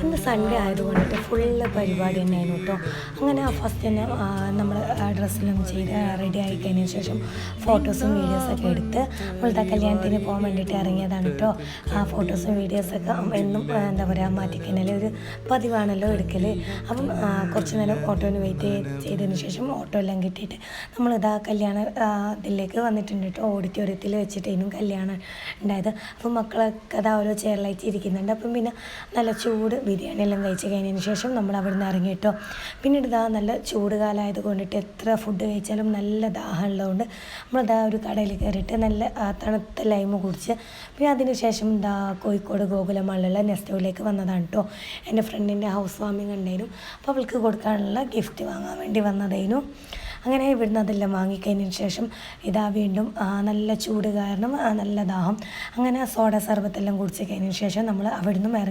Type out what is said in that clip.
ഇന്ന് Sunday ആയതുകൊണ്ടിട്ട് full പരിപാടി തന്നെയായിരുന്നു കേട്ടോ. അങ്ങനെ ഫസ്റ്റ് തന്നെ നമ്മൾ ഡ്രസ്സെല്ലാം ചെയ്ത് റെഡി ആയി കഴിഞ്ഞതിന് ശേഷം ഫോട്ടോസും വീഡിയോസൊക്കെ എടുത്ത് നമ്മളുടെ കല്യാണത്തിന് പോകാൻ വേണ്ടിയിട്ട് ഇറങ്ങിയതാണ് കേട്ടോ. ആ ഫോട്ടോസും വീഡിയോസൊക്കെ എന്നും എന്താ പറയുക മാറ്റിക്കഴിഞ്ഞാൽ ഒരു പതിവാണല്ലോ എടുക്കൽ. അപ്പം കുറച്ച് നേരം ഓട്ടോന് വെയിറ്റ് ചെയ്തതിന് ശേഷം ഓട്ടോ എല്ലാം കിട്ടിയിട്ട് നമ്മളിതാ കല്യാണ ഇതിലേക്ക് വന്നിട്ടുണ്ട് കേട്ടോ. ഓഡിറ്റോറിയത്തിൽ വെച്ചിട്ടേനും കല്യാണം ഉണ്ടായത്. അപ്പം മക്കളൊക്കെ അതാ ഓരോ ചെയറിലായിട്ട് ഇരിക്കുന്നുണ്ട്. അപ്പം പിന്നെ നല്ല ചൂട് ബിരിയാണി എല്ലാം കഴിച്ച് കഴിഞ്ഞതിന് ശേഷം നമ്മൾ അവിടെ നിന്ന് ഇറങ്ങി കേട്ടോ. പിന്നീട് ഇതാ നല്ല ചൂട് കാലമായത് കൊണ്ടിട്ട് എത്ര ഫുഡ് കഴിച്ചാലും നല്ല ദാഹം ഉള്ളതുകൊണ്ട് നമ്മളിതാ ഒരു കടയിൽ കയറിയിട്ട് നല്ല തണുത്ത ലൈമ് കുടിച്ച് പിന്നെ അതിന് ശേഷം ഇതാ കോഴിക്കോട് ഗോകുലം മാളിലുള്ള നെസ്റ്റോയിലേക്ക് വന്നതാണ് കേട്ടോ. എൻ്റെ ഫ്രണ്ടിൻ്റെ ഹൗസ് വാമിങ് ഉണ്ടായിരുന്നു. അപ്പോൾ അവൾക്ക് കൊടുക്കാനുള്ള ഗിഫ്റ്റ് വാങ്ങാൻ വേണ്ടി വന്നതായിരുന്നു. അങ്ങനെ ഇവിടുന്ന് അതെല്ലാം വാങ്ങിക്കഴിഞ്ഞതിന് ശേഷം ഇതാ വീണ്ടും നല്ല ചൂട് കാരണം നല്ല ദാഹം. അങ്ങനെ സോഡ സർബത്തെല്ലാം കുടിച്ച് കഴിഞ്ഞതിന് ശേഷം നമ്മൾ അവിടെ നിന്നും ഇറങ്ങി